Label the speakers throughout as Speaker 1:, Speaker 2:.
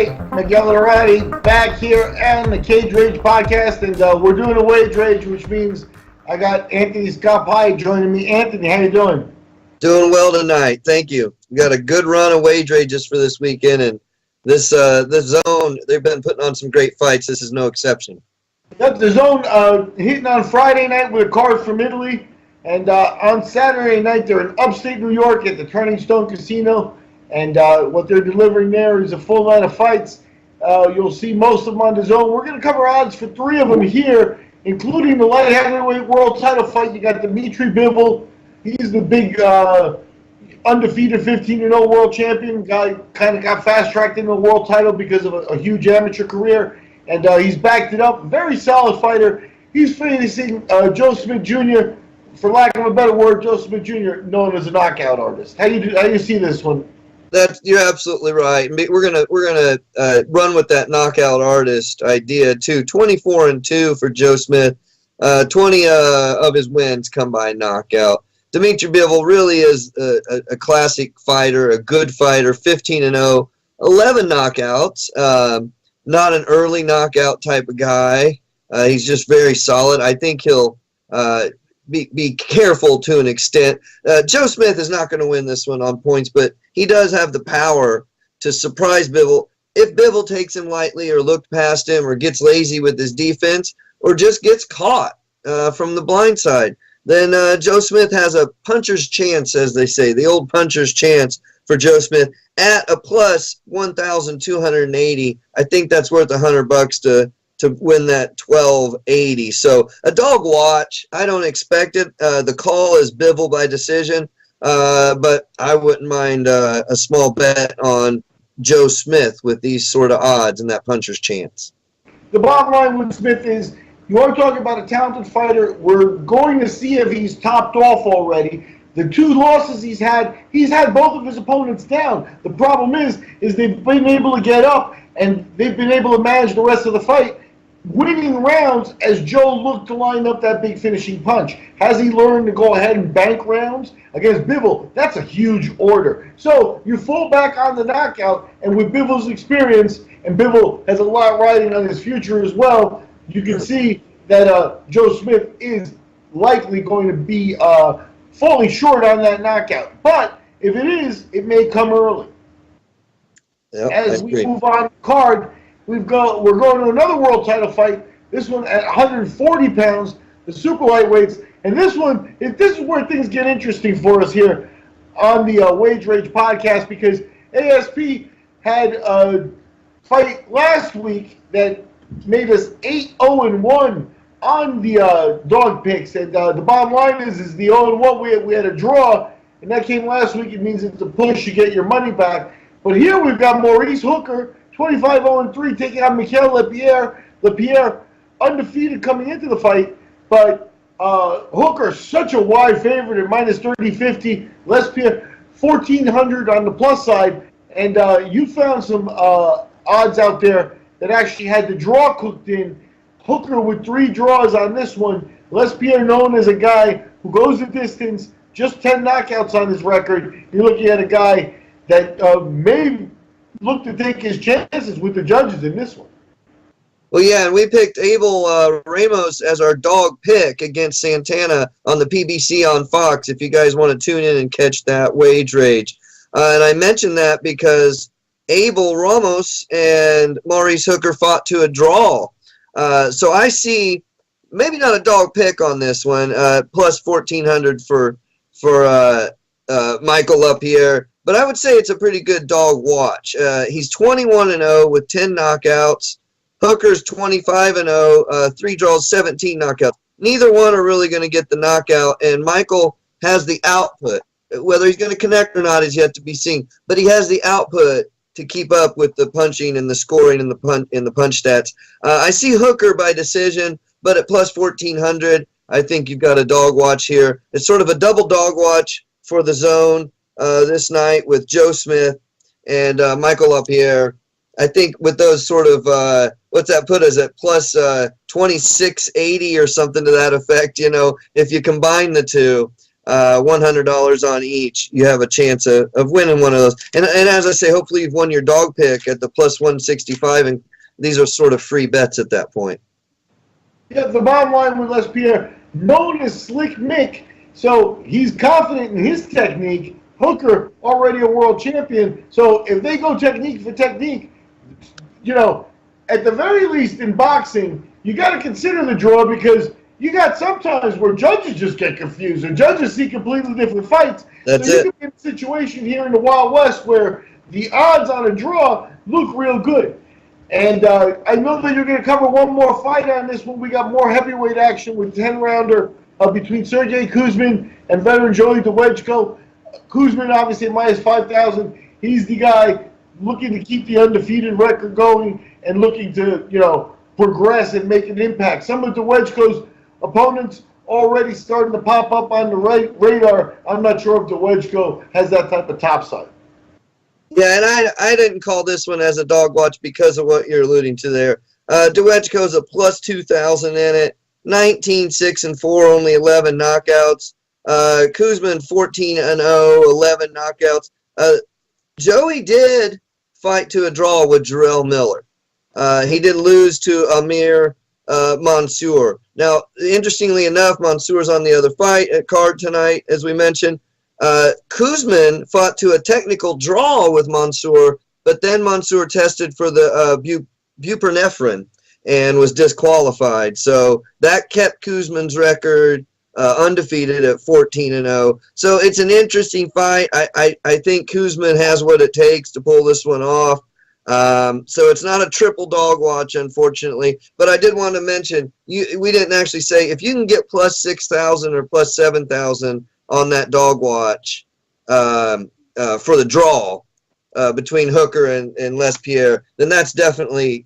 Speaker 1: Mikkel LesPierre back here on the Cage Rage podcast, and we're doing a wage rage, which means I got Anthony Scott Piatt joining me. Anthony, how you doing?
Speaker 2: Doing well tonight, thank you. We got a good run of wage rages for this weekend, and this zone, they've been putting on some great fights. This is no exception.
Speaker 1: Yep, the zone hitting on Friday night with a card from Italy, and on Saturday night they're in upstate New York at the Turning Stone Casino. And what they're delivering there is a full night of fights. You'll see most of them on the zone. We're going to cover odds for 3 of them here, including the light heavyweight world title fight. You got Dmitry Bivol. He's the big undefeated 15-0 world champion. Guy kind of got fast-tracked into the world title because of a huge amateur career. And he's backed it up. Very solid fighter. He's facing Joe Smith Jr., for lack of a better word, Joe Smith Jr., known as a knockout artist. How do you see this one?
Speaker 2: You're absolutely right. We're gonna run with that knockout artist idea too. 24-2 for Joe Smith. 20 of his wins come by knockout. Dmitry Bivol really is a classic fighter, a good fighter. 15-0, 11 knockouts. Not an early knockout type of guy. He's just very solid. I think he'll be careful to an extent. Joe Smith is not going to win this one on points, but he does have the power to surprise Bivol. If Bivol takes him lightly or looked past him or gets lazy with his defense or just gets caught from the blind side, then Joe Smith has a puncher's chance, as they say, the old puncher's chance for Joe Smith at a plus 1,280. I think that's worth $100 to win that 1280. So a dog watch. I don't expect it. The call is Bivol by decision, but I wouldn't mind a small bet on Joe Smith with these sort of odds and that puncher's chance.
Speaker 1: The bottom line with Smith is, you are talking about a talented fighter. We're going to see if he's topped off already. The 2 losses he's had both of his opponents down. The problem is they've been able to get up and they've been able to manage the rest of the fight, winning rounds as Joe looked to line up that big finishing punch. Has he learned to go ahead and bank rounds? Against Bivol, that's a huge order. So you fall back on the knockout, and with Bivol's experience, and Bivol has a lot riding on his future as well, you can see that Joe Smith is likely going to be falling short on that knockout. But if it is, it may come early.
Speaker 2: Yep,
Speaker 1: as we move on the card, we're going to another world title fight. This one at 140 pounds, the super lightweights. And this one, this is where things get interesting for us here on the Wage Rage podcast, because ASP had a fight last week that made us 8-0-1 on the dog picks. And the bottom line is the 0-1, we had a draw, and that came last week. It means it's a push to get your money back. But here we've got Maurice Hooker, 25-0-3, taking on Mikkel LesPierre. LesPierre undefeated coming into the fight, but Hooker such a wide favorite at minus 30-50. LesPierre 1,400 on the plus side, and you found some odds out there that actually had the draw cooked in. Hooker with 3 draws on this one. LesPierre known as a guy who goes the distance, just 10 knockouts on his record. You're looking at a guy that may look to take his chances with the judges in this one.
Speaker 2: Well, yeah, and we picked Abel Ramos as our dog pick against Santana on the PBC on Fox, if you guys want to tune in and catch that wage rage. And I mentioned that because Abel Ramos and Maurice Hooker fought to a draw. So I see maybe not a dog pick on this one, plus 1,400 for Mikkel LesPierre. But I would say it's a pretty good dog watch. He's 21-0 with 10 knockouts. Hooker's 25-0, 3 draws, 17 knockouts. Neither one are really going to get the knockout, and Mikkel has the output. Whether he's going to connect or not is yet to be seen. But he has the output to keep up with the punching and the scoring and the punch stats. I see Hooker by decision, but at plus 1,400, I think you've got a dog watch here. It's sort of a double dog watch for the zone this night with Joe Smith and Mikkel LesPierre. I think with those sort of, what's that put us at, plus 2,680 or something to that effect, you know, if you combine the two. $100 on each, you have a chance of winning one of those. And as I say, hopefully you've won your dog pick at the plus 165, and these are sort of free bets at that point.
Speaker 1: Yeah, the bottom line with LesPierre, known as Slick Mick, so he's confident in his technique. Hooker, already a world champion. So if they go technique for technique, you know, at the very least in boxing, you got to consider the draw, because you got sometimes where judges just get confused, or judges see completely different fights.
Speaker 2: That's
Speaker 1: so you
Speaker 2: it.
Speaker 1: can be in a situation here in the Wild West where the odds on a draw look real good. And I know that you're going to cover one more fight on this one. We got more heavyweight action with 10-rounder between Sergey Kuzmin and veteran Joey Dawejko. Kuzmin, obviously, at minus 5,000. He's the guy looking to keep the undefeated record going and looking to, you know, progress and make an impact. Some of Dawejko's opponents already starting to pop up on the radar. I'm not sure if Dawejko has that type of topside.
Speaker 2: Yeah, and I didn't call this one as a dog watch because of what you're alluding to there. Dawejko's a plus 2,000 in it, 19-6-4, only 11 knockouts. Kuzmin 14-0, 11 knockouts. Joey did fight to a draw with Jarrell Miller. He did lose to Amir Mansour. Now, interestingly enough, Mansour's on the other fight card tonight, as we mentioned. Kuzmin fought to a technical draw with Mansour, but then Mansour tested for the buprenorphine and was disqualified. So that kept Kuzmin's record undefeated at 14-0. So it's an interesting fight. I think Kuzmin has what it takes to pull this one off. So it's not a triple dog watch, unfortunately. But I did want to mention, we didn't actually say, if you can get plus 6,000 or plus 7,000 on that dog watch for the draw between Hooker and LesPierre, then that's definitely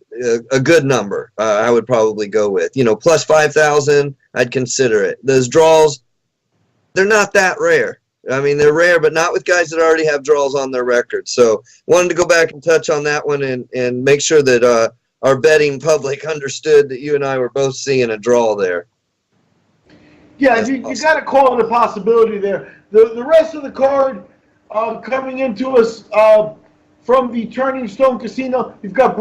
Speaker 2: a good number. I would probably go with, you know, plus 5,000. I'd consider it. Those draws, they're not that rare. I mean, they're rare, but not with guys that already have draws on their record. So wanted to go back and touch on that one and make sure that our betting public understood that you and I were both seeing a draw there.
Speaker 1: Yeah, you got to call it a possibility there. The rest of the card coming into us from the Turning Stone Casino, you've got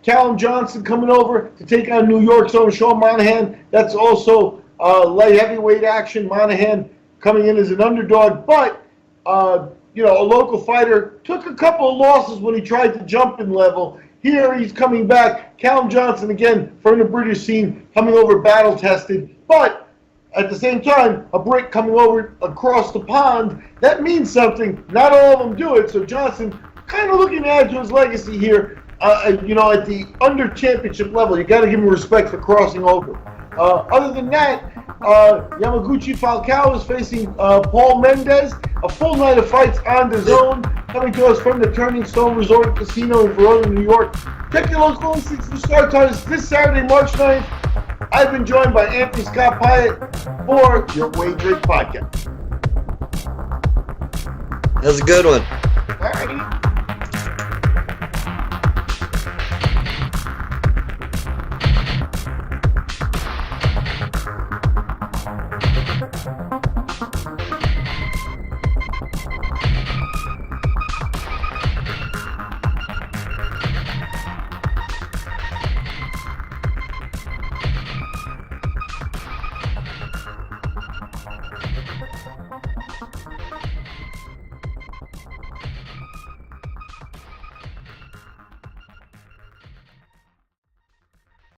Speaker 1: Callum Johnson coming over to take on New York's own Sean Monaghan. That's also light heavyweight action. Monaghan coming in as an underdog, but you know, a local fighter took a couple of losses when he tried to jump in level. Here he's coming back. Callum Johnson, again, from the British scene, coming over battle-tested, but at the same time, a Brit coming over across the pond, that means something. Not all of them do it, so Johnson kind of looking to add to his legacy here, you know, at the under-championship level. You got to give him respect for crossing over. Other than that, Yamaguchi Falcao is facing Paul Mendez. A full night of fights on DAZN, coming to us from the Turning Stone Resort Casino in Verona, New York. Check your local listings for start times this Saturday, March 9th. I've been joined by Anthony Scott Piatt for your Wagering Podcast.
Speaker 2: That was a good one.
Speaker 1: All righty.